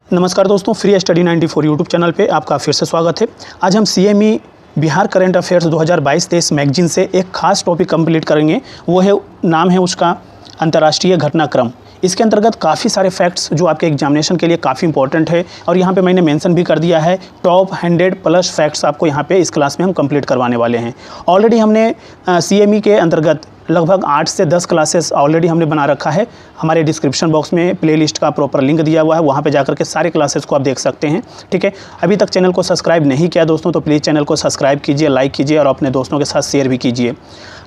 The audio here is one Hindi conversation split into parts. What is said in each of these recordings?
नमस्कार दोस्तों, फ्री स्टडी 94 यूट्यूब चैनल पे आपका फिर से स्वागत है। आज हम CME Bihar current affairs 2022-23 magazine से एक खास टॉपिक कंप्लीट करेंगे। वो है, नाम है उसका अंतर्राष्ट्रीय घटनाक्रम। इसके अंतर्गत काफ़ी सारे फैक्ट्स जो आपके एग्जामिनेशन के लिए काफ़ी इंपॉर्टेंट है और यहाँ पे मैंने मेंशन भी कर दिया है। टॉप 100 प्लस फैक्ट्स आपको यहाँ पे इस क्लास में हम कंप्लीट करवाने वाले हैं। ऑलरेडी हमने CME के अंतर्गत लगभग 8 से 10 क्लासेस ऑलरेडी हमने बना रखा है। हमारे डिस्क्रिप्शन बॉक्स में प्लेलिस्ट का प्रॉपर लिंक दिया हुआ है, वहाँ पे जाकर के सारे क्लासेस को आप देख सकते हैं। ठीक है, अभी तक चैनल को सब्सक्राइब नहीं किया दोस्तों तो प्लीज़ चैनल को सब्सक्राइब कीजिए, लाइक कीजिए और अपने दोस्तों के साथ शेयर भी कीजिए।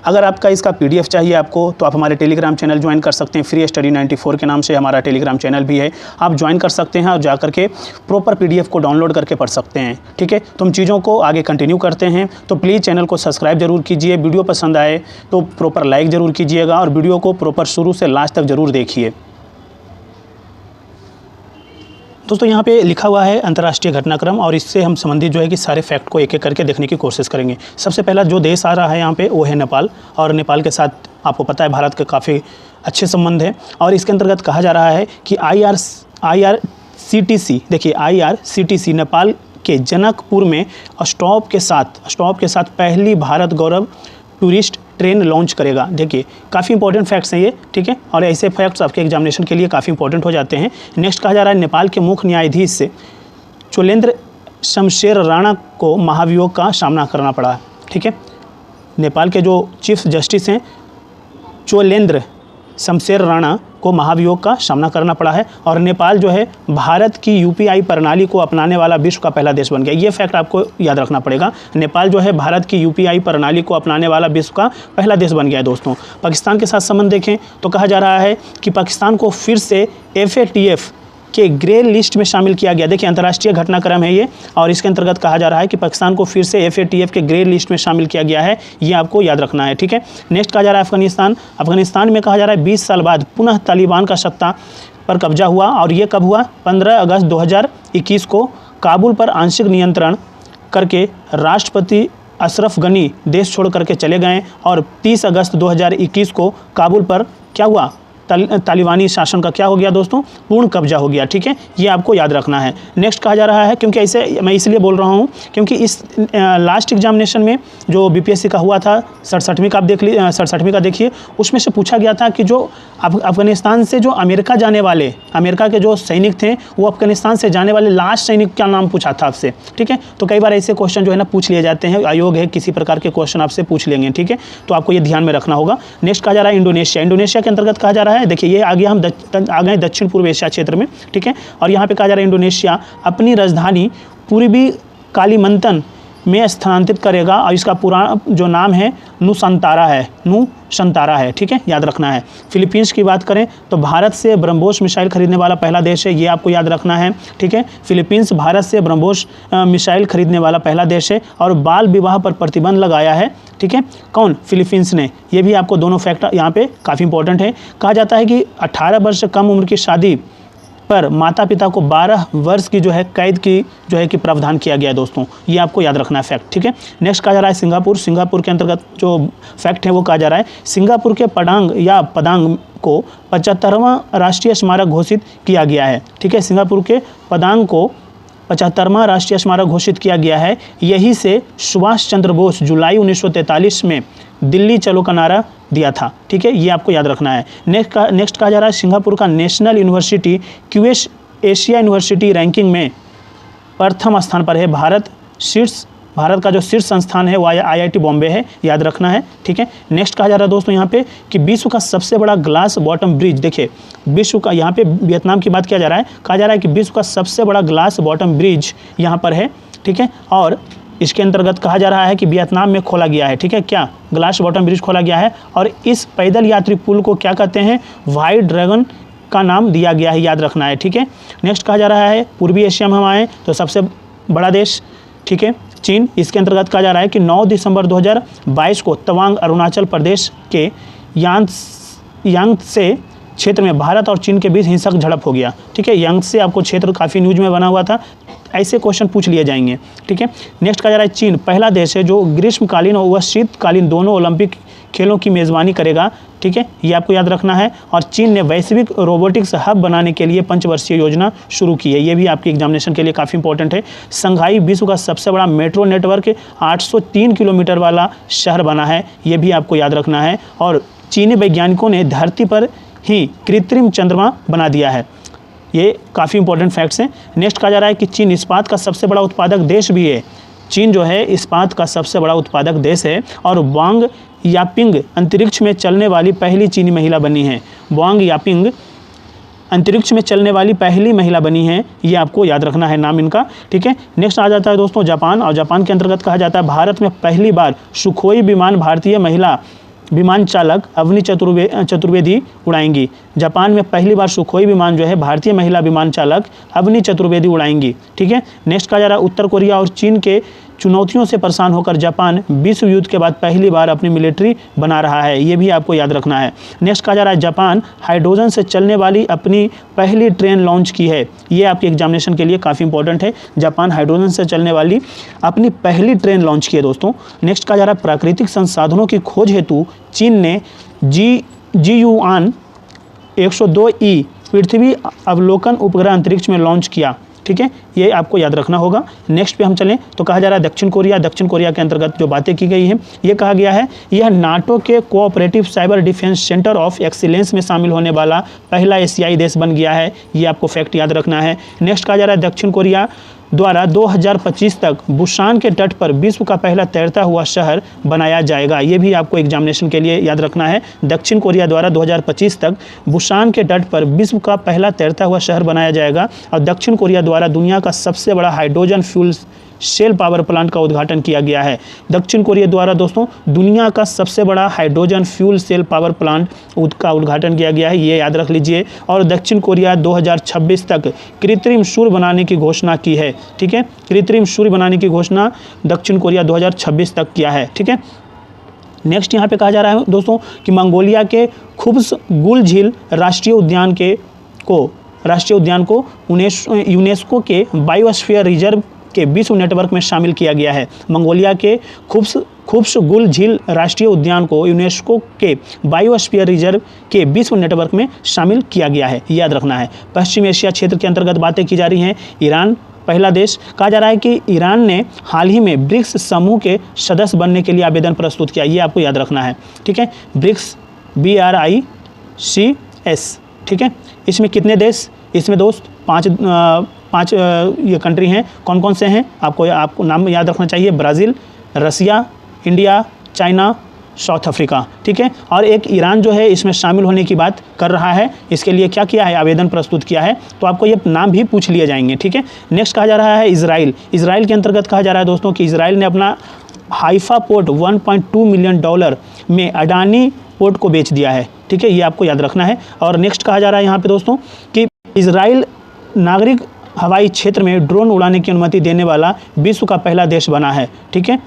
अगर आपका इसका PDF चाहिए आपको तो आप हमारे टेलीग्राम चैनल ज्वाइन कर सकते हैं। फ्री स्टडी 94 के नाम से हमारा टेलीग्राम चैनल भी है, आप ज्वाइन कर सकते हैं और जाकर के प्रॉपर PDF को डाउनलोड करके पढ़ सकते हैं। ठीक है, तो हम चीज़ों को आगे कंटिन्यू करते हैं। तो प्लीज़ चैनल को सब्सक्राइब जरूर कीजिए, वीडियो पसंद आए तो प्रॉपर लाइक ज़रूर कीजिएगा और वीडियो को प्रॉपर शुरू से लास्ट तक ज़रूर देखिए। दोस्तों यहाँ पे लिखा हुआ है अंतर्राष्ट्रीय घटनाक्रम और इससे हम संबंधित जो है कि सारे फैक्ट को एक एक करके देखने की कोशिश करेंगे। सबसे पहला जो देश आ रहा है यहाँ पे वो है नेपाल, और नेपाल के साथ आपको पता है भारत के काफ़ी अच्छे संबंध है। और इसके अंतर्गत कहा जा रहा है कि IRCTC, देखिए IRCTC नेपाल के जनकपुर में स्टॉप के साथ पहली भारत गौरव टूरिस्ट ट्रेन लॉन्च करेगा। देखिए काफ़ी इंपॉर्टेंट फैक्ट्स हैं ये। ठीक है, और ऐसे फैक्ट्स आपके एग्जामिनेशन के लिए काफ़ी इंपॉर्टेंट हो जाते हैं। नेक्स्ट कहा जा रहा है नेपाल के मुख्य न्यायाधीश से चोलेन्द्र शमशेर राणा को महाभियोग का सामना करना पड़ा। ठीक है, नेपाल के जो चीफ जस्टिस हैं चोलेन्द्र शमशेर राणा को महाभियोग का सामना करना पड़ा है। और नेपाल जो है भारत की UPI प्रणाली को अपनाने वाला विश्व का पहला देश बन गया। ये फैक्ट आपको याद रखना पड़ेगा। नेपाल जो है भारत की UPI प्रणाली को अपनाने वाला विश्व का पहला देश बन गया है। दोस्तों पाकिस्तान के साथ संबंध देखें तो कहा जा रहा है कि पाकिस्तान को फिर से FATF के ग्रे लिस्ट में शामिल किया गया। देखिए अंतर्राष्ट्रीय घटनाक्रम है ये, और इसके अंतर्गत कहा जा रहा है कि पाकिस्तान को फिर से FATF के ग्रे लिस्ट में शामिल किया गया है। ये आपको याद रखना है। ठीक है, नेक्स्ट कहा जा रहा है अफगानिस्तान में कहा जा रहा है 20 साल बाद पुनः तालिबान का सत्ता पर कब्जा हुआ। और ये कब हुआ? 15 अगस्त 2021 को काबुल पर आंशिक नियंत्रण करके राष्ट्रपति अशरफ गनी देश छोड़ करके चले गए और 30 अगस्त 2021 को काबुल पर क्या हुआ? तालिबानी शासन का क्या हो गया दोस्तों? पूर्ण कब्जा हो गया। ठीक है, ये आपको याद रखना है। नेक्स्ट कहा जा रहा है, क्योंकि ऐसे मैं इसलिए बोल रहा हूँ क्योंकि इस लास्ट एग्जामिनेशन में जो BPSC का हुआ था 67वीं का, आप देख लीजिए 67वीं का देखिए, उसमें से पूछा गया था कि जो अफगानिस्तान से जो अमेरिका जाने वाले, अमेरिका के जो सैनिक थे वो अफगानिस्तान से जाने वाले लास्ट सैनिक का नाम पूछा था आपसे। ठीक है, तो कई बार ऐसे क्वेश्चन जो है ना पूछ लिए जाते हैं, आयोग है किसी प्रकार के क्वेश्चन आपसे पूछ लेंगे। ठीक है, तो आपको ये ध्यान में रखना होगा। नेक्स्ट कहा जा रहा है इंडोनेशिया के अंतर्गत कहा जा रहा है, देखिए ये आ गया, हम आ गए दक्षिण पूर्व एशिया क्षेत्र में। ठीक है, और यहाँ पे कहा जा रहा है इंडोनेशिया अपनी राजधानी पूर्वी कालीमंतन में स्थानांतरित करेगा और इसका पूरा जो नाम है नुसंतारा है। ठीक है, याद रखना है। फिलीपींस की बात करें तो भारत से ब्रह्मोस मिसाइल खरीदने वाला पहला देश है, ये आपको याद रखना है। ठीक है, फिलीपींस भारत से ब्रह्मोस मिसाइल खरीदने वाला पहला देश है और बाल विवाह पर प्रतिबंध लगाया है। ठीक है, कौन? फिलीपींस ने। ये भी आपको दोनों फैक्ट यहाँ पे काफ़ी इंपॉर्टेंट है। कहा जाता है कि 18 वर्ष से कम उम्र की शादी पर माता पिता को 12 वर्ष की जो है कैद की जो है कि प्रावधान किया गया है। दोस्तों ये आपको याद रखना है फैक्ट। ठीक है, नेक्स्ट कहा जा रहा है सिंगापुर के अंतर्गत जो फैक्ट है वो कहा जा रहा है सिंगापुर के पदांग को 75वां राष्ट्रीय स्मारक घोषित किया गया है। ठीक है, सिंगापुर के पदांग को 75वां राष्ट्रीय स्मारक घोषित किया गया है। यही से सुभाष चंद्र बोस जुलाई 1943 में दिल्ली चलो का नारा दिया था। ठीक है, ये आपको याद रखना है। नेक्स्ट कहा जा रहा है सिंगापुर का national university QS Asia university ranking में प्रथम स्थान पर है। भारत का जो शीर्ष संस्थान है वो IIT बॉम्बे है, याद रखना है। ठीक है, नेक्स्ट कहा जा रहा है दोस्तों यहाँ पे कि विश्व का सबसे बड़ा ग्लास बॉटम ब्रिज, देखिए विश्व का, यहाँ पे वियतनाम की बात किया जा रहा है, कहा जा रहा है कि विश्व का सबसे बड़ा ग्लास बॉटम ब्रिज यहाँ पर है। ठीक है, और इसके अंतर्गत कहा जा रहा है कि वियतनाम में खोला गया है। ठीक है, क्या? ग्लास बॉटम ब्रिज खोला गया है और इस पैदल यात्री पुल को क्या कहते हैं? व्हाइट ड्रैगन का नाम दिया गया है, याद रखना है। ठीक है, नेक्स्ट कहा जा रहा है पूर्वी एशिया में हम आए तो सबसे बड़ा देश, ठीक है, चीन। इसके अंतर्गत कहा जा रहा है कि 9 दिसंबर 2022 को तवांग अरुणाचल प्रदेश के यांगत्से क्षेत्र में भारत और चीन के बीच हिंसक झड़प हो गया। ठीक है, यांगत्से आपको क्षेत्र काफ़ी न्यूज में बना हुआ था, ऐसे क्वेश्चन पूछ लिए जाएंगे। ठीक है, नेक्स्ट कहा जा रहा है चीन पहला देश है जो ग्रीष्मकालीन और शीतकालीन दोनों ओलंपिक खेलों की मेज़बानी करेगा, ठीक है, ये आपको याद रखना है। और चीन ने वैश्विक रोबोटिक्स हब बनाने के लिए 5 वर्षीय योजना शुरू की है, ये भी आपके एग्जामिनेशन के लिए काफ़ी इंपॉर्टेंट है। संघाई विश्व का सबसे बड़ा मेट्रो नेटवर्क 803 किलोमीटर वाला शहर बना है, ये भी आपको याद रखना है। और चीनी वैज्ञानिकों ने धरती पर ही कृत्रिम चंद्रमा बना दिया है, ये काफ़ी इंपॉर्टेंट फैक्ट्स हैं। नेक्स्ट कहा जा रहा है कि चीन इस्पात का सबसे बड़ा उत्पादक देश भी है। चीन जो है इस्पात का सबसे बड़ा उत्पादक देश है। और वांग यापिंग अंतरिक्ष में चलने वाली पहली चीनी महिला बनी है। वांग यापिंग अंतरिक्ष में चलने वाली पहली महिला बनी है, ये आपको याद रखना है नाम इनका, ठीक है। नेक्स्ट आ जाता है दोस्तों जापान, और जापान के अंतर्गत कहा जाता है भारत में पहली बार सुखोई विमान भारतीय महिला विमान चालक अवनी चतुर्वेदी उड़ाएंगी। जापान में पहली बार सुखोई विमान जो है भारतीय महिला विमान चालक अवनी चतुर्वेदी उड़ाएंगी, ठीक है। नेक्स्ट कहा जा रहा है उत्तर कोरिया और चीन के चुनौतियों से परेशान होकर जापान विश्व युद्ध के बाद पहली बार अपनी मिलिट्री बना रहा है, ये भी आपको याद रखना है। नेक्स्ट कहा जा रहा है जापान हाइड्रोजन से चलने वाली अपनी पहली ट्रेन लॉन्च की है, ये आपके एग्जामिनेशन के लिए काफ़ी इंपॉर्टेंट है। जापान हाइड्रोजन से चलने वाली अपनी पहली ट्रेन लॉन्च की है दोस्तों। नेक्स्ट कहा जा रहा है प्राकृतिक संसाधनों की खोज हेतु चीन ने जीयुआन 102E पृथ्वी अवलोकन उपग्रह अंतरिक्ष में लॉन्च किया, ठीक है, ये आपको याद रखना होगा। नेक्स्ट पे हम चलें तो कहा जा रहा है दक्षिण कोरिया। दक्षिण कोरिया के अंतर्गत जो बातें की गई हैं, ये कहा गया है यह नाटो के cooperative cyber defence centre of excellence में शामिल होने वाला पहला एशियाई देश बन गया है, ये आपको फैक्ट याद रखना है। नेक्स्ट कहा जा रहा है दक्षिण कोरिया द्वारा 2025 तक बुसान के तट पर विश्व का पहला तैरता हुआ शहर बनाया जाएगा, ये भी आपको एग्जामिनेशन के लिए याद रखना है। दक्षिण कोरिया द्वारा 2025 तक बुसान के तट पर विश्व का पहला तैरता हुआ शहर बनाया जाएगा। और दक्षिण कोरिया द्वारा दुनिया का सबसे बड़ा hydrogen fuel cell power plant का उद्घाटन किया गया है। दक्षिण कोरिया द्वारा दोस्तों दुनिया का सबसे बड़ा hydrogen fuel cell power plant का उद्घाटन किया गया है, ये याद रख लीजिए। और दक्षिण कोरिया 2026 तक कृत्रिम सूर्य बनाने की घोषणा की है, ठीक है, कृत्रिम सूर्य बनाने की घोषणा दक्षिण कोरिया 2026 तक किया है, ठीक है। नेक्स्ट यहाँ पे कहा जा रहा है दोस्तों कि मंगोलिया के खुब्स-गुल झील राष्ट्रीय उद्यान को यूनेस्को के बायोस्फीयर रिजर्व के विश्व नेटवर्क में शामिल किया गया है। मंगोलिया के खुब्स-गुल झील राष्ट्रीय उद्यान को यूनेस्को के बायोस्फीयर रिजर्व के विश्व नेटवर्क में शामिल किया गया है, याद रखना है। पश्चिम एशिया क्षेत्र के अंतर्गत बातें की जा रही हैं। ईरान पहला देश, कहा जा रहा है कि ईरान ने हाल ही में ब्रिक्स समूह के सदस्य बनने के लिए आवेदन प्रस्तुत किया, ये आपको याद रखना है, ठीक है। ब्रिक्स BRICS, ठीक है। इसमें कितने देश, इसमें दोस्त पाँच ये कंट्री हैं। कौन कौन से हैं आपको नाम याद रखना चाहिए, ब्राज़ील, रसिया, इंडिया, चाइना, साउथ अफ्रीका, ठीक है। और एक ईरान जो है इसमें शामिल होने की बात कर रहा है, इसके लिए क्या किया है, आवेदन प्रस्तुत किया है, तो आपको ये नाम भी पूछ लिए जाएंगे, ठीक है। नेक्स्ट कहा जा रहा है इजराइल। इजराइल के अंतर्गत कहा जा रहा है दोस्तों कि इजराइल ने अपना हाइफा पोर्ट $1.2 मिलियन में अडानी पोर्ट को बेच दिया है, ठीक है, ये आपको याद रखना है। और नेक्स्ट कहा जा रहा है यहाँ पे दोस्तों कि इजराइल नागरिक हवाई क्षेत्र में ड्रोन उड़ाने की अनुमति देने वाला विश्व का पहला देश बना है, ठीक है।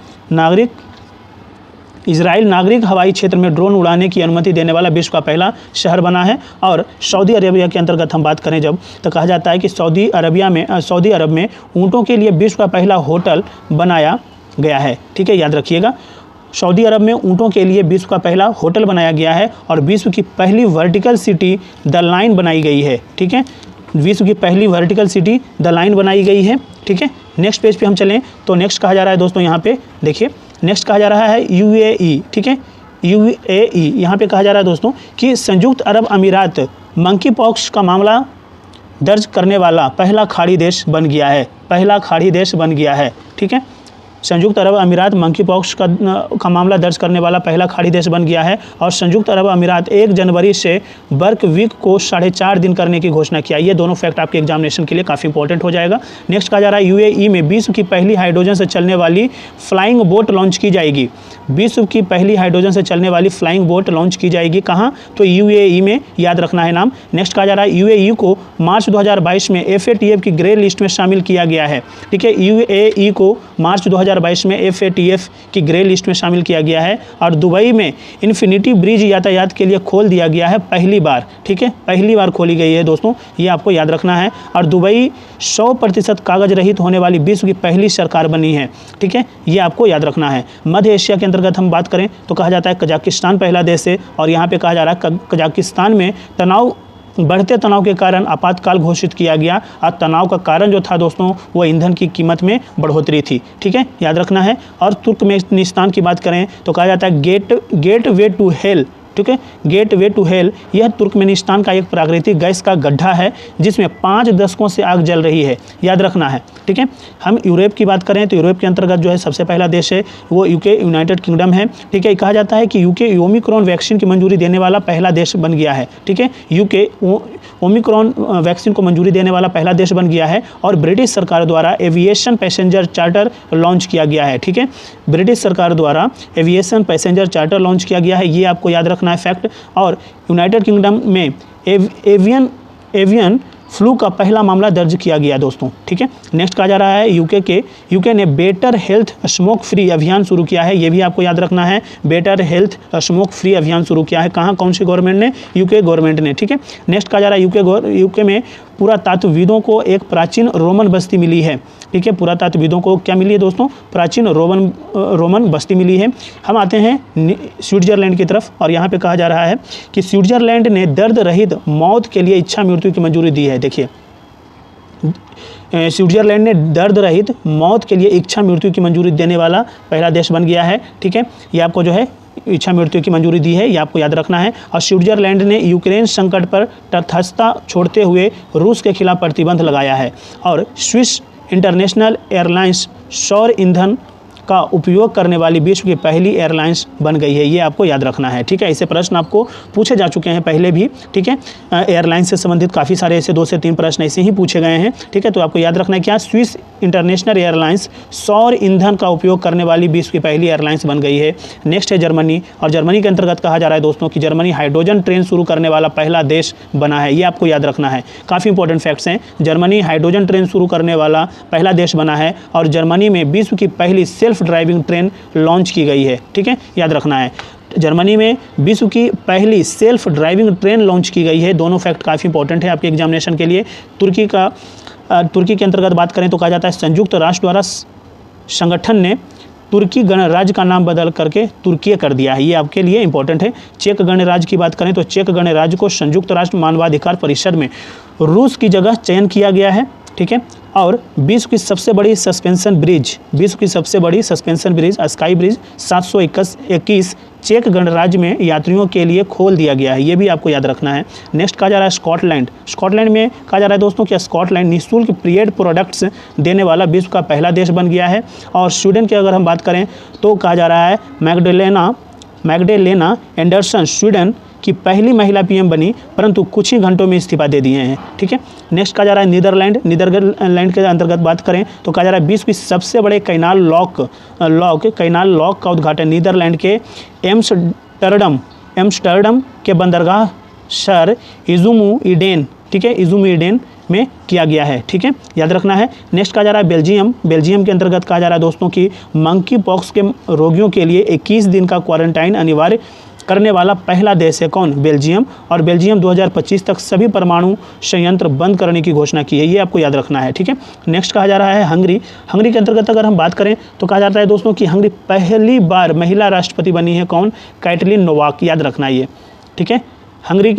इजराइल नागरिक हवाई क्षेत्र में ड्रोन उड़ाने की अनुमति देने वाला विश्व का पहला शहर बना है। और सऊदी अरेबिया के अंतर्गत हम बात करें जब, तो कहा जाता है कि सऊदी अरब में ऊँटों के लिए विश्व का पहला होटल बनाया गया है, ठीक है, याद रखिएगा। सऊदी अरब में ऊँटों के लिए विश्व का पहला होटल बनाया गया है। और विश्व की पहली वर्टिकल सिटी द लाइन बनाई गई है, ठीक है, विश्व की पहली वर्टिकल सिटी द लाइन बनाई गई है, ठीक है। नेक्स्ट पेज पे हम चलें तो नेक्स्ट कहा जा रहा है दोस्तों, यहाँ पे देखिए, नेक्स्ट कहा जा रहा है UAE, ठीक है, UAE। यहाँ पे कहा जा रहा है दोस्तों कि संयुक्त अरब अमीरात मंकी पॉक्स का मामला दर्ज करने वाला पहला खाड़ी देश बन गया है, पहला खाड़ी देश बन गया है, ठीक है। संयुक्त अरब अमीरात मंकी पॉक्स का मामला दर्ज करने वाला पहला खाड़ी देश बन गया है। और संयुक्त अरब अमीरात 1 जनवरी से वर्क वीक को 4.5 दिन करने की घोषणा किया। ये दोनों फैक्ट आपके एग्जामिनेशन के लिए काफ़ी इंपॉर्टेंट हो जाएगा। नेक्स्ट कहा जा रहा है UAE में विश्व की पहली हाइड्रोजन से चलने वाली फ्लाइंग बोट लॉन्च की जाएगी। विश्व की पहली हाइड्रोजन से चलने वाली फ्लाइंग बोट लॉन्च की जाएगी, कहाँ, तो UAE में, याद रखना है नाम। नेक्स्ट कहा जा रहा है UAE को मार्च 2022 में FATF की ग्रे लिस्ट में शामिल किया गया है, ठीक है। UAE को मार्च 2022 2022 में FATF की ग्रे लिस्ट में शामिल किया गया है। और दुबई में इन्फिनिटी ब्रिज यातायात के लिए खोल दिया गया है पहली बार, ठीक है, पहली बार खोली गई है दोस्तों, ये आपको याद रखना है। और दुबई 100% कागज रहित होने वाली विश्व की पहली सरकार बनी है, ठीक है, ये आपको याद रखना है। मध्य एशिया के अंतर्गत हम बात करें तो कहा जाता है कजाकिस्तान पहला देश है, और यहाँ पे कहा जा रहा है कजाकिस्तान में बढ़ते तनाव के कारण आपातकाल घोषित किया गया। और तनाव का कारण जो था दोस्तों वो ईंधन की कीमत में बढ़ोतरी थी, ठीक है, याद रखना है। और तुर्कमेनिस्तान की बात करें तो कहा जाता है गेट वे टू हेल, ठीक है, गेट वे टू हेल, यह तुर्कमेनिस्तान का एक प्राकृतिक गैस का गड्ढा है जिसमें 5 दशकों से आग जल रही है, याद रखना है, ठीक है। हम यूरोप की बात करें तो यूरोप के अंतर्गत जो है सबसे पहला देश है वो यूके, यूनाइटेड किंगडम है, ठीक है। कहा जाता है कि यूके ओमिक्रॉन वैक्सीन की मंजूरी देने वाला पहला देश बन गया है, ठीक है, यूके ओमिक्रॉन वैक्सीन को मंजूरी देने वाला पहला देश बन गया है। और ब्रिटिश सरकार द्वारा एविएशन पैसेंजर चार्टर लॉन्च किया गया है, ठीक है, ब्रिटिश सरकार द्वारा एविएशन पैसेंजर चार्टर लॉन्च किया गया है, ये आपको याद रखना है फैक्ट। और यूनाइटेड किंगडम में एवियन फ्लू का पहला मामला दर्ज किया गया दोस्तों, ठीक है। नेक्स्ट कहा जा रहा है यूके ने बेटर हेल्थ स्मोक फ्री अभियान शुरू किया है, ये भी आपको याद रखना है, बेटर हेल्थ स्मोक फ्री अभियान शुरू किया है। कहाँ, कौन सी गवर्नमेंट ने? यूके गवर्नमेंट ने, ठीक है। नेक्स्ट कहा जा रहा है यूके में पुरातत्वविदों को एक प्राचीन रोमन बस्ती मिली है, ठीक है, पुरातत्वविदों को क्या मिली है दोस्तों? प्राचीन रोमन बस्ती मिली है। हम आते हैं स्विट्जरलैंड की तरफ, और यहाँ पे कहा जा रहा है कि स्विट्जरलैंड ने दर्द रहित मौत के लिए इच्छा मृत्यु की मंजूरी दी है। देखिए, स्विट्जरलैंड ने दर्द रहित मौत के लिए इच्छा मृत्यु की मंजूरी देने वाला पहला देश बन गया है, ठीक है, ये आपको जो है इच्छा मृत्यु की मंजूरी दी है, ये आपको याद रखना है। और स्विट्जरलैंड ने यूक्रेन संकट पर तटस्थता छोड़ते हुए रूस के खिलाफ प्रतिबंध लगाया है। और स्विस इंटरनेशनल एयरलाइंस सौर ईंधन का उपयोग करने वाली विश्व की पहली एयरलाइंस बन गई है, ये आपको याद रखना है, ठीक है। ऐसे प्रश्न आपको पूछे जा चुके हैं पहले भी, ठीक है, एयरलाइन से संबंधित काफ़ी सारे ऐसे 2 से 3 प्रश्न ऐसे ही पूछे गए हैं, ठीक है। तो आपको याद रखना है क्या? स्विस इंटरनेशनल एयरलाइंस सौर ईंधन का उपयोग करने वाली विश्व की पहली एयरलाइंस बन गई है। नेक्स्ट है जर्मनी, और जर्मनी के अंतर्गत कहा जा रहा है दोस्तों कि जर्मनी हाइड्रोजन ट्रेन शुरू करने वाला पहला देश बना है, ये आपको याद रखना है। काफ़ी इंपॉर्टेंट फैक्ट्स हैं, जर्मनी हाइड्रोजन ट्रेन शुरू करने वाला पहला देश बना है, और जर्मनी में विश्व की पहली सेल्फ ड्राइविंग ट्रेन लॉन्च की गई है, ठीक है, याद रखना है। जर्मनी में विश्व की पहली सेल्फ ड्राइविंग ट्रेन लॉन्च की गई है। दोनों फैक्ट काफ़ी इंपॉर्टेंट है आपके एग्जामिनेशन के लिए। तुर्की के अंतर्गत बात करें तो कहा जाता है संयुक्त राष्ट्र द्वारा संगठन ने तुर्की गणराज्य का नाम बदल करके तुर्की कर दिया है, ये आपके लिए इंपॉर्टेंट है। चेक गणराज्य की बात करें तो चेक गणराज्य को संयुक्त राष्ट्र मानवाधिकार परिषद में रूस की जगह चयन किया गया है, ठीक है। और विश्व की सबसे बड़ी सस्पेंशन ब्रिज स्काई ब्रिज 721 चेक गणराज्य में यात्रियों के लिए खोल दिया गया है, ये भी आपको याद रखना है। नेक्स्ट कहा जा रहा है स्कॉटलैंड में कहा जा रहा है दोस्तों कि स्कॉटलैंड निःशुल्क पीरियड प्रोडक्ट्स देने वाला विश्व का पहला देश बन गया है। और स्वीडन की अगर हम बात करें तो कहा जा रहा है मैग्डेलेना एंडरसन स्वीडन की पहली महिला पीएम बनी, परंतु कुछ ही घंटों में इस्तीफा दे दिए हैं, ठीक है। नेक्स्ट कहा जा रहा है नीदरलैंड के अंतर्गत बात करें तो कहा जा रहा है विश्व की सबसे बड़े कैनाल लॉक का उद्घाटन नीदरलैंड के एम्स्टर्डम के बंदरगाह शहर इजुमुइडेन, ठीक है, इजुमुइडेन में किया गया है, ठीक है, याद रखना है। नेक्स्ट कहा जा रहा है बेल्जियम के अंतर्गत कहा जा रहा है दोस्तों कि मंकी पॉक्स के रोगियों के लिए 21 दिन का क्वारंटाइन अनिवार्य करने वाला पहला देश है कौन? बेल्जियम। और बेल्जियम 2025 तक सभी परमाणु संयंत्र बंद करने की घोषणा की है, ये आपको याद रखना है, ठीक है। नेक्स्ट कहा जा रहा है हंगरी के अंतर्गत अगर हम बात करें तो कहा जाता है दोस्तों कि हंगरी पहली बार महिला राष्ट्रपति बनी है कौन? कैटलिन नोवाक, याद रखना है ये, ठीक है। हंगरी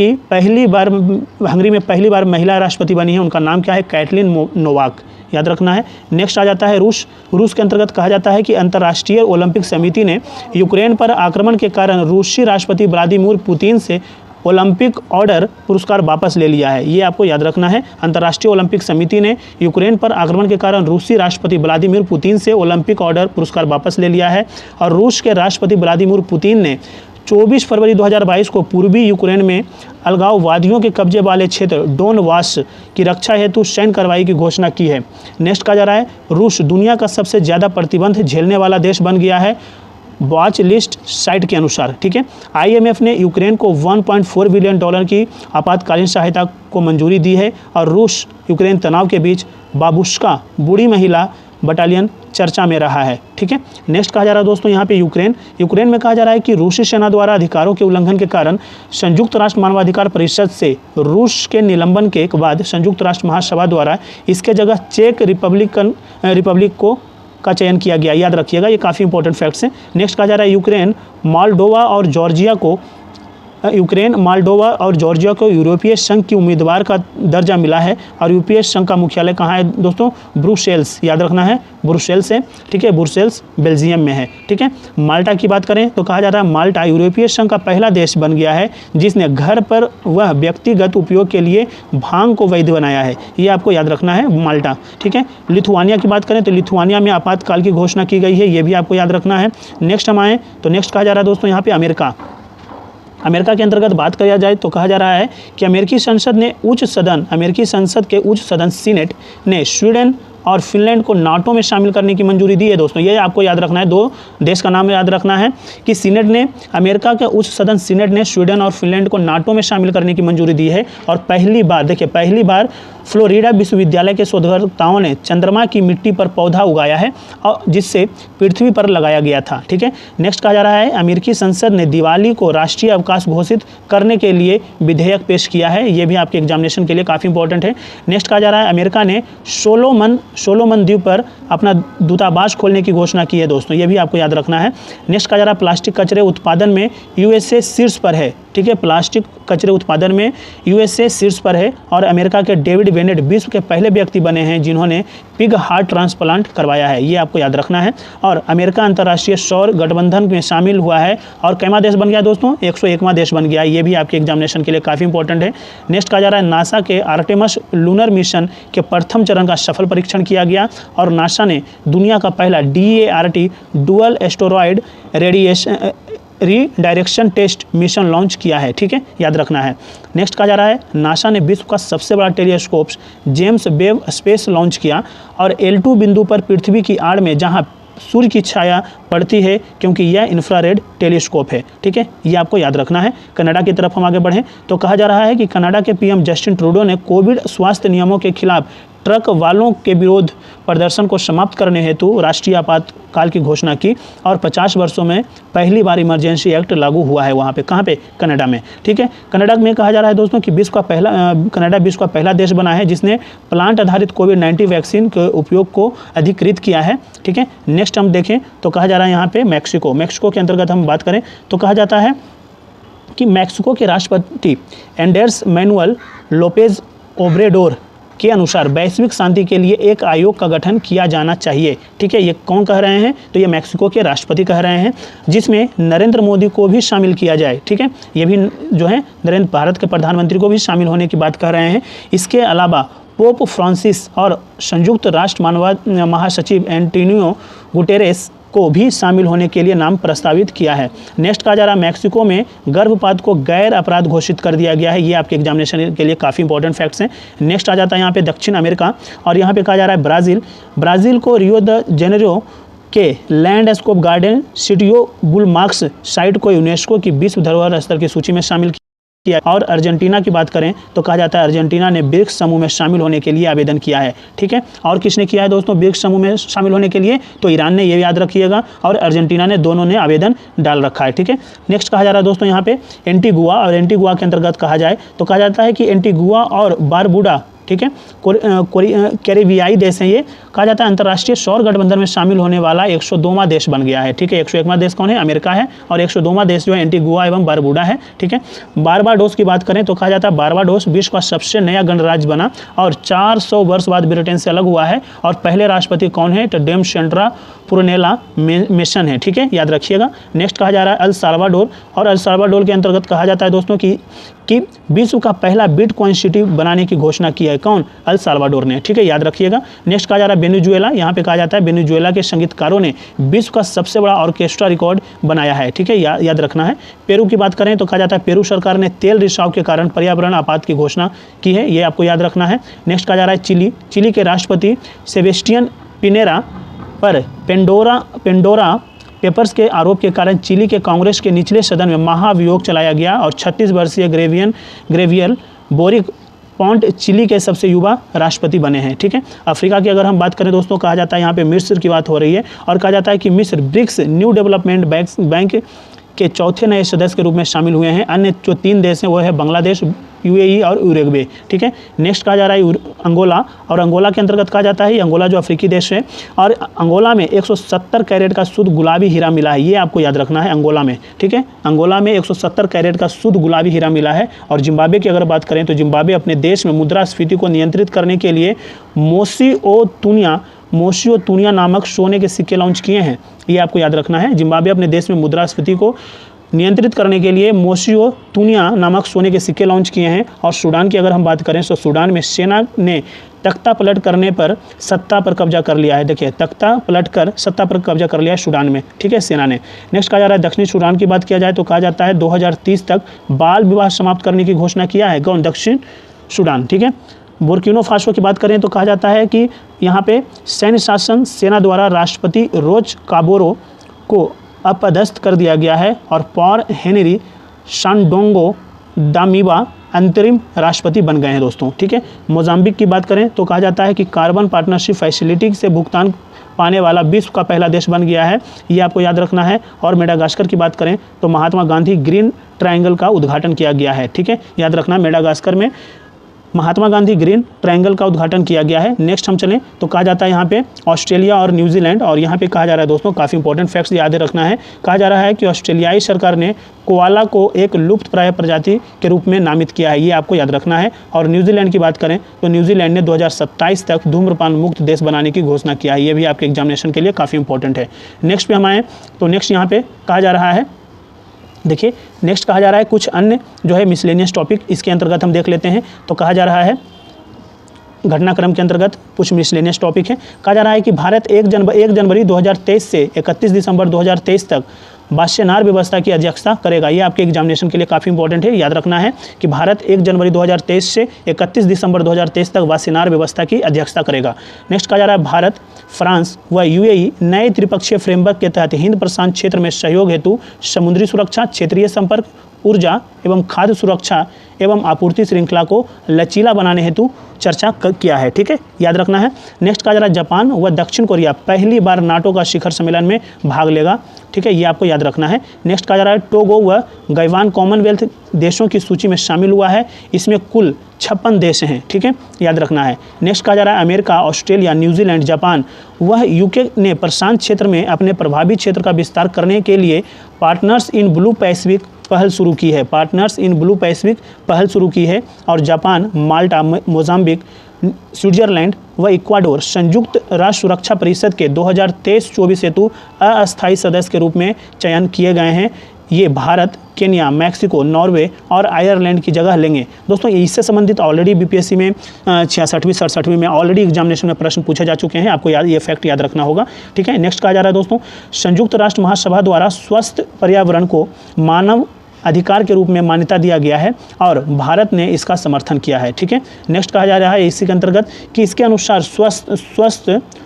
में पहली बार महिला राष्ट्रपति बनी है, उनका नाम क्या है? कैटलिन नोवाक, याद रखना है। नेक्स्ट आ जाता है रूस के अंतर्गत कहा जाता है कि अंतर्राष्ट्रीय ओलंपिक समिति ने यूक्रेन पर आक्रमण के कारण रूसी राष्ट्रपति व्लादिमीर पुतिन से ओलंपिक ऑर्डर पुरस्कार वापस ले लिया है, ये आपको याद रखना है। अंतर्राष्ट्रीय ओलंपिक समिति ने यूक्रेन पर आक्रमण के कारण रूसी राष्ट्रपति व्लादिमीर पुतिन से ओलंपिक ऑर्डर पुरस्कार वापस ले लिया है। और रूस के राष्ट्रपति व्लादिमीर पुतिन ने 24 फरवरी 2022 को पूर्वी यूक्रेन में अलगाववादियों के कब्जे वाले क्षेत्र डोनबास की रक्षा हेतु सैन्य कार्रवाई की घोषणा की है। नेक्स्ट कहा जा रहा है रूस दुनिया का सबसे ज़्यादा प्रतिबंध झेलने वाला देश बन गया है वॉच लिस्ट साइट के अनुसार, ठीक है। IMF ने यूक्रेन को $1.4 बिलियन की आपातकालीन सहायता को मंजूरी दी है। और रूस यूक्रेन तनाव के बीच बाबुश्का बूढ़ी महिला बटालियन चर्चा में रहा है। ठीक है, नेक्स्ट कहा जा रहा है दोस्तों यहाँ पे यूक्रेन में कहा जा रहा है कि रूसी सेना द्वारा अधिकारों के उल्लंघन के कारण संयुक्त राष्ट्र मानवाधिकार परिषद से रूस के निलंबन के बाद संयुक्त राष्ट्र महासभा द्वारा इसके जगह चेक रिपब्लिक का चयन किया गया। याद रखिएगा, ये काफ़ी इंपॉर्टेंट फैक्ट्स हैं। नेक्स्ट कहा जा रहा है यूक्रेन, मोल्डोवा और जॉर्जिया को यूरोपीय संघ की उम्मीदवार का दर्जा मिला है और यूरोपीय संघ का मुख्यालय कहाँ है दोस्तों? ब्रुसेल्स। याद रखना है, ब्रुसेल्स है। ठीक है, ब्रुसेल्स बेल्जियम में है। ठीक है, माल्टा की बात करें तो कहा जाता है माल्टा यूरोपीय संघ का पहला देश बन गया है जिसने घर पर वह व्यक्तिगत उपयोग के लिए भांग को वैध बनाया है। ये आपको याद रखना है, माल्टा। ठीक है, लिथुआनिया की बात करें तो लिथुआनिया में आपातकाल की घोषणा की गई है, ये भी आपको याद रखना है। नेक्स्ट हम आएँ तो नेक्स्ट कहा जा रहा है दोस्तों यहाँ पे अमेरिका के अंतर्गत बात किया जाए तो कहा जा रहा है कि अमेरिकी संसद के उच्च सदन सीनेट ने स्वीडन और फिनलैंड को नाटो में शामिल करने की मंजूरी दी है दोस्तों। ये आपको याद रखना है, दो देश का नाम याद रखना है कि अमेरिका के उच्च सदन सीनेट ने स्वीडन और फिनलैंड को नाटो में शामिल करने की मंजूरी दी है। और पहली बार फ्लोरिडा विश्वविद्यालय के शोधकर्ताओं ने चंद्रमा की मिट्टी पर पौधा उगाया है और जिससे पृथ्वी पर लगाया गया था। ठीक है, नेक्स्ट कहा जा रहा है अमेरिकी संसद ने दिवाली को राष्ट्रीय अवकाश घोषित करने के लिए विधेयक पेश किया है। ये भी आपके एग्जामिनेशन के लिए काफ़ी इंपॉर्टेंट है। नेक्स्ट कहा जा रहा है अमेरिका ने सोलोमन द्वीप पर अपना दूतावास खोलने की घोषणा की है दोस्तों, ये भी आपको याद रखना है। नेक्स्ट कहा जा रहा है प्लास्टिक कचरे उत्पादन में यूएसए शीर्ष पर है। ठीक है, प्लास्टिक कचरे उत्पादन में यूएसए शीर्ष पर है और अमेरिका के डेविड बेनेट विश्व के पहले व्यक्ति बने हैं जिन्होंने पिग हार्ट ट्रांसप्लांट करवाया है। ये आपको याद रखना है। और अमेरिका अंतर्राष्ट्रीय सौर गठबंधन में शामिल हुआ है और कैमा देश बन गया दोस्तों? 101वां देश बन गया। ये भी आपके एग्जामिनेशन के लिए काफ़ी इंपॉर्टेंट है। नेक्स्ट कहा जा रहा है नासा के आर्टेमस लूनर मिशन के प्रथम चरण का सफल परीक्षण किया गया और नासा ने दुनिया का पहला DART dual asteroid redirection test mission launch किया है। ठीक है, याद रखना है। नेक्स्ट कहा जा रहा है नासा ने विश्व का सबसे बड़ा telescope James Webb space launch किया और L2 बिंदु पर पृथ्वी की आड़ में जहां सूर्य की छाया पड़ती है क्योंकि यह इंफ्रारेड टेलीस्कोप है। ठीक है, ये आपको याद रखना है। कनाडा की तरफ हम आगे बढ़ें तो कहा जा रहा है कि कनाडा के PM जस्टिन ट्रूडो ने कोविड स्वास्थ्य नियमों के खिलाफ ट्रक वालों के विरोध प्रदर्शन को समाप्त करने हेतु राष्ट्रीय आपातकाल की घोषणा की और 50 वर्षों में पहली बार इमरजेंसी एक्ट लागू हुआ है वहाँ पे। कहाँ पे? कनाडा में। ठीक है, कनाडा में कहा जा रहा है दोस्तों कि कनाडा विश्व का पहला देश बना है जिसने प्लांट आधारित कोविड-19 वैक्सीन के उपयोग को अधिकृत किया है। ठीक है, नेक्स्ट हम देखें तो कहा जा रहा है यहाँ पे मैक्सिको के अंतर्गत हम बात करें तो कहा जाता है कि मैक्सिको के राष्ट्रपति एंड्रेस मैनुअल लोपेज ओब्रेडोर के अनुसार वैश्विक शांति के लिए एक आयोग का गठन किया जाना चाहिए। ठीक है, ये कौन कह रहे हैं? तो ये मैक्सिको के राष्ट्रपति कह रहे हैं जिसमें नरेंद्र मोदी को भी शामिल किया जाए। ठीक है, ये भी जो है भारत के प्रधानमंत्री को भी शामिल होने की बात कर रहे हैं। इसके अलावा पोप फ्रांसिस और संयुक्त राष्ट्र मानवाधिकार महासचिव एंटोनियो गुटेरेस को भी शामिल होने के लिए नाम प्रस्तावित किया है। नेक्स्ट कहा जा रहा है मैक्सिको में गर्भपात को गैर अपराध घोषित कर दिया गया है। ये आपके एग्जामिनेशन के लिए काफ़ी इंपॉर्टेंट फैक्ट्स हैं। नेक्स्ट आ जाता है यहाँ पे दक्षिण अमेरिका और यहाँ पे कहा जा रहा है ब्राज़ील को रियो द जेनेरो के लैंडस्केप गार्डन सिटियो बुलमार्क्स साइट को यूनेस्को की विश्व धरोहर स्थल की सूची में शामिल किया। और अर्जेंटीना की बात करें तो कहा जाता है अर्जेंटीना ने ब्रिक्स समूह में शामिल होने के लिए आवेदन किया है। ठीक है, और किसने किया है दोस्तों ब्रिक्स समूह में शामिल होने के लिए? तो ईरान ने, ये याद रखिएगा, और अर्जेंटीना ने, दोनों ने आवेदन डाल रखा है। ठीक है, नेक्स्ट कहा जा रहा है दोस्तों यहाँ पे एंटीगुआ और एंटीगुआ के अंतर्गत कहा जाए तो कहा जाता है कि एंटीगुआ और बारबुडा, ठीक है, कैरिबियाई देश हैं ये। कहा जाता है अंतर्राष्ट्रीय सौर गठबंधन में शामिल होने वाला 102वां देश बन गया है। ठीक है, 101वां देश कौन है? अमेरिका है और 102वां देश जो है एंटीगुआ एवं बारबुडा है। ठीक है, बारबाडोस की बात करें तो कहा जाता है बारबाडोस विश्व का सबसे नया गणराज्य बना और 400 वर्ष बाद ब्रिटेन से अलग हुआ है और पहले राष्ट्रपति कौन है? तो डेम सेंट्रा पुरनेला मेसन है। ठीक है, याद रखिएगा। नेक्स्ट कहा जा रहा है अल साल्वाडोर और अल साल्वाडोर के अंतर्गत कहा जाता है दोस्तों कि विश्व का पहला बिटकॉइन सिटी बनाने की घोषणा की है। कौन? अल साल्वाडोर ने। ठीक है, याद रखिएगा। नेक्स्ट कहा जा रहा है वेनेजुएला। यहाँ पे कहा जाता है वेनेजुएला के संगीतकारों ने विश्व का सबसे बड़ा ऑर्केस्ट्रा रिकॉर्ड बनाया है। ठीक है, याद रखना है। पेरू की बात करें तो कहा जाता है पेरू सरकार ने तेल रिसाव के कारण पर्यावरण आपात की घोषणा की है। ये आपको याद रखना है। नेक्स्ट कहा जा रहा है चिली के राष्ट्रपति सेबेस्टियन पिनेरा पर पेंडोरा पेपर्स के आरोप के कारण चिली के कांग्रेस के निचले सदन में महाभियोग चलाया गया और 36 वर्षीय ग्रेवियल बोरिक पॉन्ट चिली के सबसे युवा राष्ट्रपति बने हैं। ठीक है, अफ्रीका की अगर हम बात करें दोस्तों, कहा जाता है यहाँ पे मिस्र की बात हो रही है और कहा जाता है कि मिस्र ब्रिक्स न्यू डेवलपमेंट बैंक के चौथे नए सदस्य के रूप में शामिल हुए हैं। अन्य जो 3 देश हैं वो है बांग्लादेश, यूएई और उरुग्वे। ठीक है, नेक्स्ट कहा जा रहा है अंगोला, और अंगोला के अंतर्गत कहा जाता है अंगोला जो अफ्रीकी देश है, और अंगोला में 170 कैरेट का शुद्ध गुलाबी हीरा मिला है। ये आपको याद रखना है अंगोला में। ठीक है, अंगोला में 170 कैरेट का शुद्ध गुलाबी हीरा मिला है। और जिम्बाब्वे की अगर बात करें तो जिम्बाब्वे अपने देश में मुद्रास्फीति को नियंत्रित करने के लिए मोसिओतुनिया नामक सोने के सिक्के लॉन्च किए हैं। ये आपको याद रखना है। जिम्बाब्वे अपने देश में मुद्रास्फीति को नियंत्रित करने के लिए मोसिओतुनिया नामक सोने के सिक्के लॉन्च किए हैं। और सूडान की अगर हम बात करें तो सूडान में सेना ने तख्ता पलट करने पर सत्ता पर कब्जा कर लिया है। देखिए, तख्ता पलट कर सत्ता पर कब्जा कर लिया है सूडान में। ठीक है, सेना ने। नेक्स्ट कहा जा रहा है दक्षिणी सूडान की बात किया जाए तो कहा जाता है 2030 तक बाल विवाह समाप्त करने की घोषणा किया है कौन? दक्षिण सूडान। ठीक है, बुर्किना फासो की बात करें तो कहा जाता है कि यहाँ पे सैन्य शासन सेना द्वारा राष्ट्रपति रोज काबोरो को अपदस्थ कर दिया गया है और पॉल हेनरी सांडोंगो दामिबा अंतरिम राष्ट्रपति बन गए हैं दोस्तों। ठीक है, मोजाम्बिक की बात करें तो कहा जाता है कि कार्बन पार्टनरशिप फैसिलिटी से भुगतान पाने वाला विश्व का पहला देश बन गया है। ये आपको याद रखना है। और मेडागास्कर की बात करें तो महात्मा गांधी ग्रीन ट्रायंगल का उद्घाटन किया गया है। ठीक है, याद रखना, मेडागास्कर में महात्मा गांधी ग्रीन ट्रायंगल का उद्घाटन किया गया है। नेक्स्ट हम चलें तो कहा जाता है यहाँ पे ऑस्ट्रेलिया और न्यूजीलैंड, और यहाँ पे कहा जा रहा है दोस्तों काफ़ी इंपॉर्टेंट फैक्ट्स याद रखना है। कहा जा रहा है कि ऑस्ट्रेलियाई सरकार ने कोआला को एक लुप्त प्राय प्रजाति के रूप में नामित किया है। ये आपको याद रखना है। और न्यूजीलैंड की बात करें तो न्यूजीलैंड ने 2027 तक धूम्रपान मुक्त देश बनाने की घोषणा किया है। ये भी आपके एग्जामिनेशन के लिए काफ़ी इंपॉर्टेंट है। नेक्स्ट पे हम आए तो नेक्स्ट यहाँ पे कहा जा रहा है, देखिए नेक्स्ट कहा जा रहा है कुछ अन्य जो है मिसलेनियस टॉपिक, इसके अंतर्गत हम देख लेते हैं। तो कहा जा रहा है घटनाक्रम के अंतर्गत कुछ मिसलेनियस टॉपिक है। कहा जा रहा है कि भारत 1 जनवरी 2023 से 31 दिसंबर 2023 तक वासेनार व्यवस्था की अध्यक्षता करेगा। ये आपके एग्जामिनेशन के लिए काफ़ी इंपॉर्टेंट है। याद रखना है कि भारत 1 जनवरी 2023 से 31 दिसंबर 2023 तक वासेनार व्यवस्था की अध्यक्षता करेगा। नेक्स्ट कहा जा रहा है भारत, फ्रांस व यूएई नए त्रिपक्षीय फ्रेमवर्क के तहत हिंद प्रशांत क्षेत्र में सहयोग हेतु समुद्री सुरक्षा, क्षेत्रीय संपर्क, ऊर्जा एवं खाद्य सुरक्षा एवं आपूर्ति श्रृंखला को लचीला बनाने हेतु चर्चा किया है। ठीक है, याद रखना है। नेक्स्ट कहा जा रहा है जापान व दक्षिण कोरिया पहली बार नाटो का शिखर सम्मेलन में भाग लेगा। ठीक है, ये आपको याद रखना है। नेक्स्ट कहा जा रहा है टोगो व गैवान कॉमनवेल्थ देशों की सूची में शामिल हुआ है। इसमें कुल 56 देश हैं। ठीक है, याद रखना है। नेक्स्ट कहा जा रहा है अमेरिका, ऑस्ट्रेलिया, न्यूजीलैंड, जापान वह यूके ने प्रशांत क्षेत्र में अपने प्रभावी क्षेत्र का विस्तार करने के लिए पार्टनर्स इन ब्लू पैसिफिक पहल शुरू की है। पार्टनर्स इन ब्लू पैसिफिक पहल शुरू की है। और जापान, माल्टा, मोजाम्बिक, स्विट्जरलैंड व इक्वाडोर संयुक्त राष्ट्र सुरक्षा परिषद के 2023-24 हेतु अस्थायी सदस्य के रूप में चयन किए गए हैं। ये भारत, केन्या, मैक्सिको, नॉर्वे और आयरलैंड की जगह लेंगे। दोस्तों इससे संबंधित ऑलरेडी बीपीएससी में 66वीं 67वीं में ऑलरेडी एग्जामिनेशन में प्रश्न पूछे जा चुके हैं। आपको ये फैक्ट याद रखना होगा। ठीक है, नेक्स्ट कहा जा रहा है दोस्तों संयुक्त राष्ट्र महासभा द्वारा स्वस्थ पर्यावरण को मानव अधिकार के रूप में मान्यता दिया गया है और भारत ने इसका समर्थन किया है। ठीक है, नेक्स्ट कहा जा रहा है इसी के अंतर्गत कि इसके अनुसार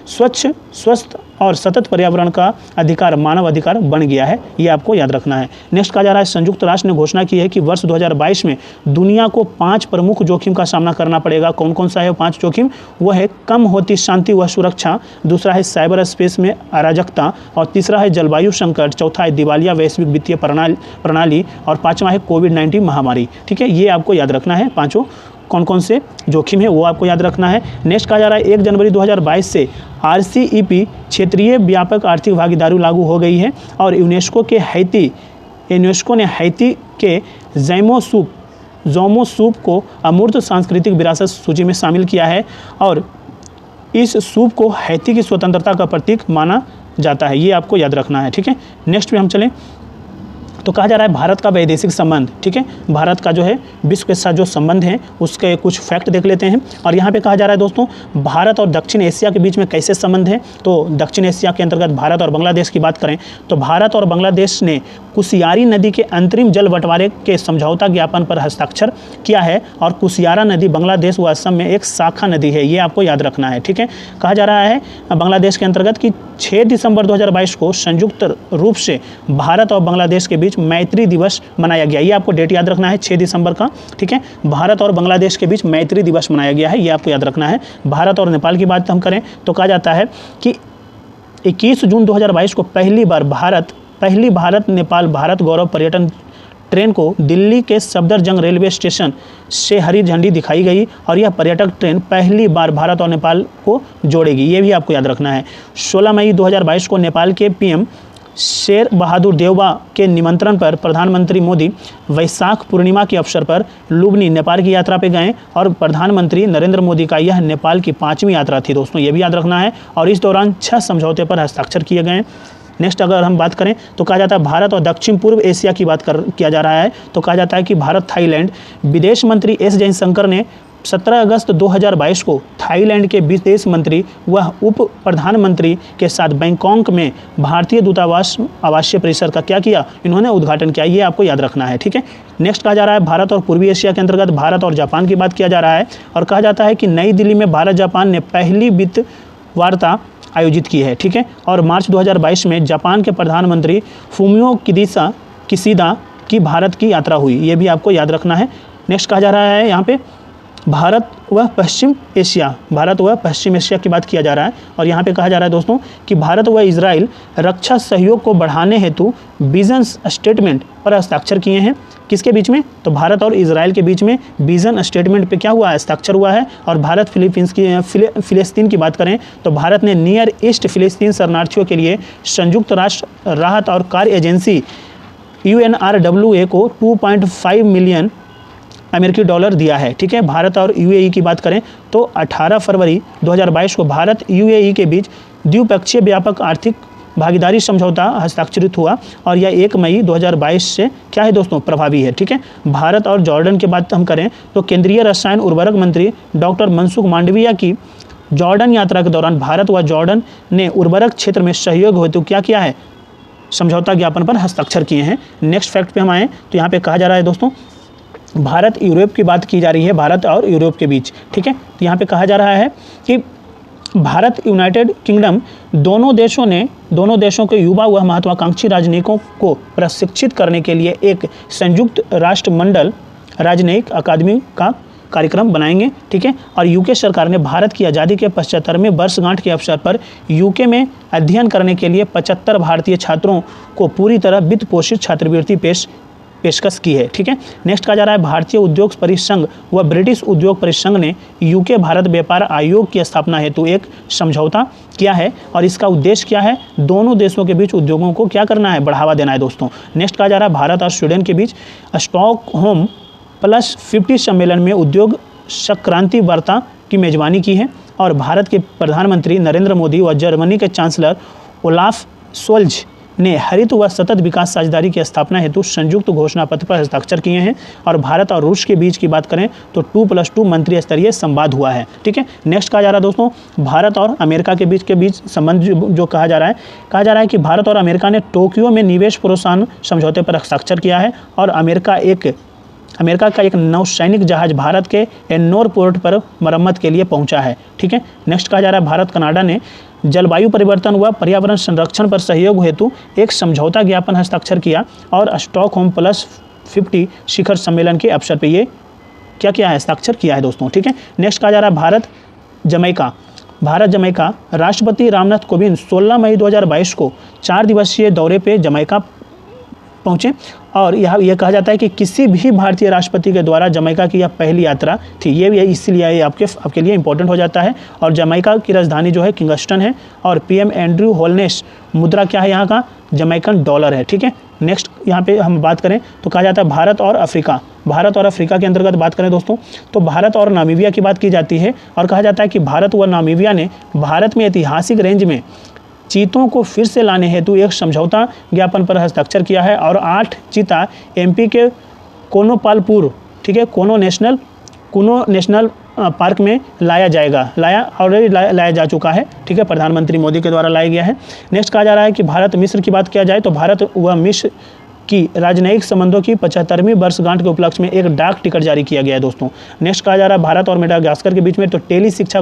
स्वस्थ और सतत पर्यावरण का अधिकार मानव अधिकार बन गया है। ये आपको याद रखना है। नेक्स्ट कहा जा रहा है संयुक्त राष्ट्र ने घोषणा की है कि वर्ष 2022 में दुनिया को 5 प्रमुख जोखिम का सामना करना पड़ेगा। कौन कौन सा है 5 जोखिम? वह है कम होती शांति व सुरक्षा, दूसरा है साइबर स्पेस में अराजकता, और तीसरा है जलवायु संकट, चौथा है दिवालिया वैश्विक वित्तीय प्रणाली, और 5वां है कोविड-19 महामारी। ठीक है, ये आपको याद रखना है। 5 कौन कौन से जोखिम है वो आपको याद रखना है। नेक्स्ट कहा जा रहा है 1 जनवरी 2022 से RCEP क्षेत्रीय व्यापक आर्थिक भागीदारी लागू हो गई है और यूनेस्को ने हैती के ज़ोमोसूप को अमूर्त सांस्कृतिक विरासत सूची में शामिल किया है और इस सूप को हैती की स्वतंत्रता का प्रतीक माना जाता है। ये आपको याद रखना है। ठीक है, नेक्स्ट पे हम चलें तो कहा जा रहा है भारत का वैदेशिक संबंध। ठीक है, भारत का जो है विश्व के साथ जो संबंध है उसके कुछ फैक्ट देख लेते हैं। और यहाँ पे कहा जा रहा है दोस्तों भारत और दक्षिण एशिया के बीच में कैसे संबंध है। तो दक्षिण एशिया के अंतर्गत भारत और बांग्लादेश की बात करें तो भारत और बांग्लादेश ने कुशियारा नदी के अंतरिम जल बंटवारे के समझौता ज्ञापन पर हस्ताक्षर किया है और कुशियारा नदी बांग्लादेश व असम में एक शाखा नदी है। ये आपको याद रखना है। ठीक है, कहा जा रहा है बांग्लादेश के अंतर्गत कि 6 दिसंबर 2022 को संयुक्त रूप से भारत और बांग्लादेश के बीच मैत्री दिवस मनाया गया। ये आपको डेट याद रखना है, 6 दिसंबर का, ठीक है। भारत और बांग्लादेश के बीच मैत्री दिवस मनाया गया है, ये आपको याद रखना है। भारत और नेपाल की बात हम करें तो कहा जाता है कि 21 जून 2022 को पहली भारत नेपाल भारत गौरव पर्यटन ट्रेन को दिल्ली के सफदरजंग रेलवे स्टेशन से हरी झंडी दिखाई गई और यह पर्यटक ट्रेन पहली बार भारत और नेपाल को जोड़ेगी, ये भी आपको याद रखना है। 16 मई 2022 को नेपाल के पीएम शेर बहादुर देउबा के निमंत्रण पर प्रधानमंत्री मोदी वैशाख पूर्णिमा के अवसर पर लुम्बिनी नेपाल की यात्रा पे गए और प्रधानमंत्री नरेंद्र मोदी का यह नेपाल की 5वीं यात्रा थी दोस्तों, ये भी याद रखना है। और इस दौरान 6 समझौते पर हस्ताक्षर किए गए। नेक्स्ट अगर हम बात करें तो कहा जाता है भारत और दक्षिण पूर्व एशिया की बात किया जा रहा है तो कहा जाता है कि भारत थाईलैंड विदेश मंत्री एस जयशंकर ने 17 अगस्त 2022 को थाईलैंड के विदेश मंत्री व उप प्रधानमंत्री के साथ बैंकॉक में भारतीय दूतावास आवासीय परिसर का क्या किया, इन्होंने उद्घाटन किया, ये आपको याद रखना है, ठीक है। नेक्स्ट कहा जा रहा है भारत और पूर्वी एशिया के अंतर्गत भारत और जापान की बात किया जा रहा है और कहा जाता है कि नई दिल्ली में भारत जापान ने पहली वित्त वार्ता आयोजित की है, ठीक है। और मार्च 2022 में जापान के प्रधानमंत्री फुमियो किशिदा की भारत की यात्रा हुई, ये भी आपको याद रखना है। नेक्स्ट कहा जा रहा है यहाँ पे भारत व पश्चिम एशिया की बात किया जा रहा है और यहाँ पे कहा जा रहा है दोस्तों कि भारत व इजराइल रक्षा सहयोग को बढ़ाने हेतु विजन स्टेटमेंट पर हस्ताक्षर किए हैं। किसके बीच में? तो भारत और इजराइल के बीच में विजन स्टेटमेंट पे क्या हुआ है, हस्ताक्षर हुआ है। और भारत फिलिस्तीन की बात करें तो भारत ने नियर ईस्ट फिलिस्तीन शरणार्थियों के लिए संयुक्त राष्ट्र राहत और कार्य एजेंसी UNRWA को 2.5 मिलियन अमेरिकी डॉलर दिया है, ठीक है। भारत और UAE की बात करें तो 18 फरवरी 2022 को भारत UAE के बीच द्विपक्षीय व्यापक आर्थिक भागीदारी समझौता हस्ताक्षरित हुआ और यह 1 मई 2022 से क्या है दोस्तों, प्रभावी है, ठीक है। भारत और जॉर्डन की बात हम करें तो केंद्रीय रसायन उर्वरक मंत्री डॉक्टर मनसुख मांडविया की जॉर्डन यात्रा के दौरान भारत व जॉर्डन ने उर्वरक क्षेत्र में सहयोग हेतु क्या किया है, समझौता ज्ञापन पर हस्ताक्षर किए हैं। नेक्स्ट फैक्ट पे हम आएँ तो यहाँ पे कहा जा रहा है दोस्तों भारत यूरोप की बात की जा रही है, भारत और यूरोप के बीच, ठीक है। तो यहाँ पे कहा जा रहा है कि भारत यूनाइटेड किंगडम दोनों देशों के युवा व महत्वाकांक्षी राजनयिकों को प्रशिक्षित करने के लिए एक संयुक्त राष्ट्र मंडल राजनयिक अकादमी का कार्यक्रम बनाएंगे, ठीक है। और यूके सरकार ने भारत की आज़ादी के 75वें वर्षगांठ के अवसर पर यूके में अध्ययन करने के लिए 75 भारतीय छात्रों को पूरी तरह वित्त पोषित छात्रवृत्ति पेशकश की है, ठीक है। नेक्स्ट कहा जा रहा है भारतीय उद्योग परिसंघ व ब्रिटिश उद्योग परिसंघ ने यूके भारत व्यापार आयोग की स्थापना हेतु एक समझौता किया है और इसका उद्देश्य क्या है, दोनों देशों के बीच उद्योगों को क्या करना है, बढ़ावा देना है दोस्तों। नेक्स्ट कहा जा रहा है भारत और स्वीडन के बीच स्टॉकहोम +50 सम्मेलन में उद्योग संक्रांति वार्ता की मेजबानी की है और भारत के प्रधानमंत्री नरेंद्र मोदी व जर्मनी के चांसलर ओलाफ शोल्ज ने हरित व सतत विकास साझेदारी की स्थापना हेतु संयुक्त घोषणा पत्र पर हस्ताक्षर किए हैं। और भारत और रूस के बीच की बात करें तो 2+2 मंत्रिस्तरीय स्तरीय संवाद हुआ है, ठीक है। नेक्स्ट कहा जा रहा है दोस्तों भारत और अमेरिका के बीच संबंध जो कहा जा रहा है कि भारत और अमेरिका ने टोक्यो में निवेश प्रोत्साहन समझौते पर हस्ताक्षर किया है और अमेरिका का एक नौसैनिक जहाज भारत के एन्नोर पोर्ट पर मरम्मत के लिए पहुंचा है, ठीक है। नेक्स्ट कहा जा रहा है भारत कनाडा ने जलवायु परिवर्तन व पर्यावरण संरक्षण पर सहयोग हेतु एक समझौता ज्ञापन हस्ताक्षर किया और स्टॉकहोम +50 शिखर सम्मेलन के अवसर पर ये क्या है, हस्ताक्षर किया है दोस्तों, ठीक है। नेक्स्ट कहा जा रहा है भारत जमैका राष्ट्रपति रामनाथ कोविंद 16 मई 2022 को 4 दिवसीय दौरे पे जमैका पहुँचे और यह कहा जाता है कि किसी भी भारतीय राष्ट्रपति के द्वारा जमैका की यह पहली यात्रा थी, ये इसीलिए ये आपके लिए इंपॉर्टेंट हो जाता है। और जमैका की राजधानी जो है किंगस्टन है और PM एंड्रयू होलनेस मुद्रा क्या है यहाँ का, जमैकन डॉलर है, ठीक है। नेक्स्ट यहाँ पे हम बात करें तो कहा जाता है भारत और अफ्रीका के अंतर्गत बात करें दोस्तों तो भारत और नामीबिया की बात की जाती है और कहा जाता है कि भारत व नामीबिया ने भारत में ऐतिहासिक रेंज में चीतों को फिर से लाने हेतु एक समझौता ज्ञापन पर हस्ताक्षर किया है और 8 चीता MP के कोनोपालपुर, ठीक है, कुनो नेशनल पार्क में ऑलरेडी लाया जा चुका है, ठीक है, प्रधानमंत्री मोदी के द्वारा लाया गया है। नेक्स्ट कहा जा रहा है कि भारत मिस्र की बात किया जाए तो भारत व मिस्र कि राजनयिक संबंधों की 75वीं वर्षगांठ के उपलक्ष्य में एक डाक टिकट जारी किया गया है दोस्तों। नेक्स्ट कहा जा रहा है भारत और मेडागास्कर के बीच में तो टेली शिक्षा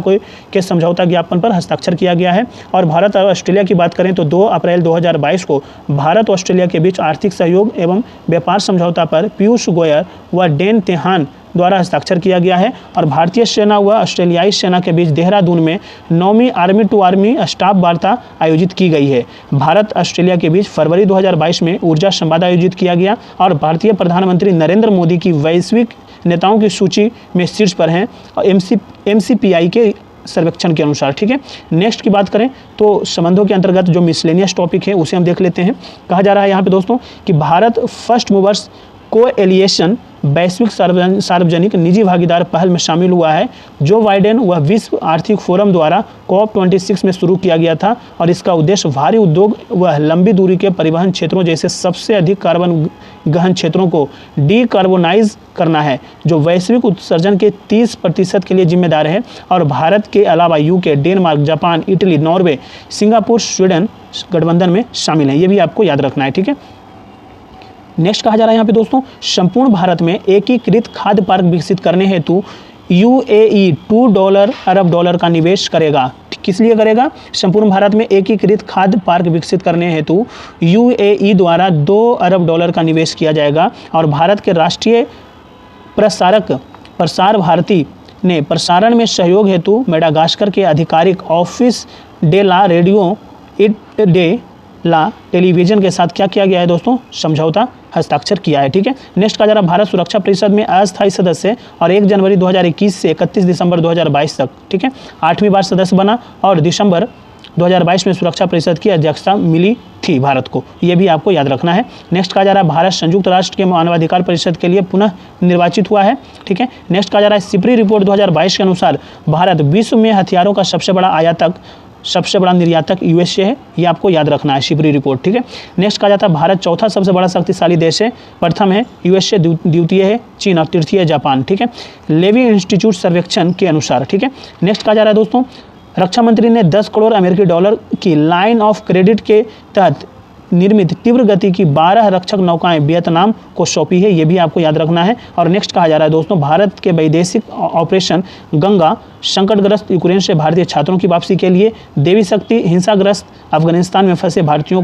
के समझौता ज्ञापन पर हस्ताक्षर किया गया है। और भारत और ऑस्ट्रेलिया की बात करें तो 2 अप्रैल 2022 को भारत और ऑस्ट्रेलिया के बीच आर्थिक सहयोग एवं व्यापार समझौता पर पीयूष गोयल व डेन तेहान द्वारा हस्ताक्षर किया गया है। और भारतीय सेना व ऑस्ट्रेलियाई सेना के बीच देहरादून में 9वीं आर्मी टू आर्मी स्टाफ वार्ता आयोजित की गई है। भारत ऑस्ट्रेलिया के बीच फरवरी 2022 में ऊर्जा संवाद आयोजित किया गया और भारतीय प्रधानमंत्री नरेंद्र मोदी की वैश्विक नेताओं की सूची में शीर्ष पर हैं MCPI के सर्वेक्षण के अनुसार। ठीक है, नेक्स्ट की बात करें तो संबंधों के अंतर्गत जो मिसलेनियस टॉपिक है उसे हम देख लेते हैं। कहा जा रहा है यहाँ पे दोस्तों कि भारत फर्स्ट मूवर्स कोएलिएशन वैश्विक सार्वजनिक निजी भागीदार पहल में शामिल हुआ है। जो बाइडेन व विश्व आर्थिक फोरम द्वारा COP26 में शुरू किया गया था और इसका उद्देश्य भारी उद्योग व लंबी दूरी के परिवहन क्षेत्रों जैसे सबसे अधिक कार्बन गहन क्षेत्रों को डीकार्बोनाइज करना है, जो वैश्विक उत्सर्जन के 30% के लिए जिम्मेदार है। और भारत के अलावा UK, Denmark, Japan, Italy, Norway, Singapore, Sweden गठबंधन में शामिल है। ये भी आपको याद रखना है। ठीक है, नेक्स्ट कहा जा रहा है यहाँ पे दोस्तों संपूर्ण भारत में एकीकृत खाद्य पार्क विकसित करने हेतु UAE $2 अरब का निवेश करेगा। किस लिए करेगा? संपूर्ण भारत में एकीकृत खाद्य पार्क विकसित करने हेतु UAE द्वारा $2 अरब का निवेश किया जाएगा। और भारत के राष्ट्रीय प्रसार भारती ने प्रसारण में सहयोग हेतु मेडागास्कर के आधिकारिक Office de la Radio de la Television के साथ क्या किया गया है दोस्तों? समझौता हस्ताक्षर किया है। ठीक है, नेक्स्ट कहा जा रहा है भारत सुरक्षा परिषद में अस्थायी सदस्य और 1 जनवरी 2021 से 31 दिसंबर 2022 तक, ठीक है, 8वीं बार सदस्य बना और दिसंबर 2022 में सुरक्षा परिषद की अध्यक्षता मिली थी भारत को। ये भी आपको याद रखना है। नेक्स्ट कहा जा रहा है भारत संयुक्त राष्ट्र के मानवाधिकार परिषद के लिए पुनः निर्वाचित हुआ है। ठीक है, नेक्स्ट कहा जा रहा है सिपरी रिपोर्ट 2022 के अनुसार भारत विश्व में हथियारों का सबसे बड़ा निर्यातक USA है। ये आपको याद रखना है, शिपरी रिपोर्ट। ठीक है, नेक्स्ट कहा जाता है भारत चौथा सबसे बड़ा शक्तिशाली देश है। प्रथम है USA, द्वितीय है चीन और तृतीय है जापान। ठीक है, लेवी इंस्टीट्यूट सर्वेक्षण के अनुसार। ठीक है, नेक्स्ट कहा जा रहा है दोस्तों रक्षा मंत्री ने 10 करोड़ अमेरिकी डॉलर की लाइन ऑफ क्रेडिट के तहत निर्मित तीव्र गति की 12 रक्षक नौकाएं वियतनाम को सौंपी है। ये भी आपको याद रखना है। और नेक्स्ट कहा जा रहा है दोस्तों भारत के वैदेशिक ऑपरेशन गंगा संकटग्रस्त यूक्रेन से भारतीय छात्रों की वापसी के लिए, देवी शक्ति हिंसाग्रस्त अफगानिस्तान में फंसे भारतीयों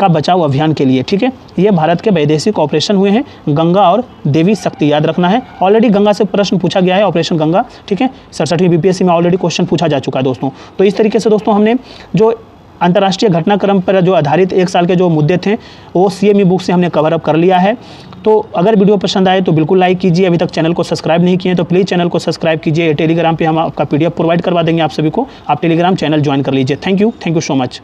का बचाव अभियान के लिए। ठीक है, ये भारत के वैदेशिक ऑपरेशन हुए हैं गंगा और देवी शक्ति, याद रखना है। ऑलरेडी गंगा से प्रश्न पूछा गया है, ऑपरेशन गंगा। ठीक है, 67वीं BPSC में ऑलरेडी क्वेश्चन पूछा जा चुका है दोस्तों। तो इस तरीके से दोस्तों हमने जो अंतर्राष्ट्रीय घटनाक्रम पर जो आधारित 1 साल के जो मुद्दे थे वो CME बुक से हमने कवर अप कर लिया है। तो अगर वीडियो पसंद आए तो बिल्कुल लाइक कीजिए। अभी तक चैनल को सब्सक्राइब नहीं किए तो प्लीज़ चैनल को सब्सक्राइब कीजिए। टेलीग्राम पे हम आपका PDF प्रोवाइड करवा देंगे आप सभी को, आप टेलीग्राम चैनल ज्वाइन कर लीजिए। Thank you so much.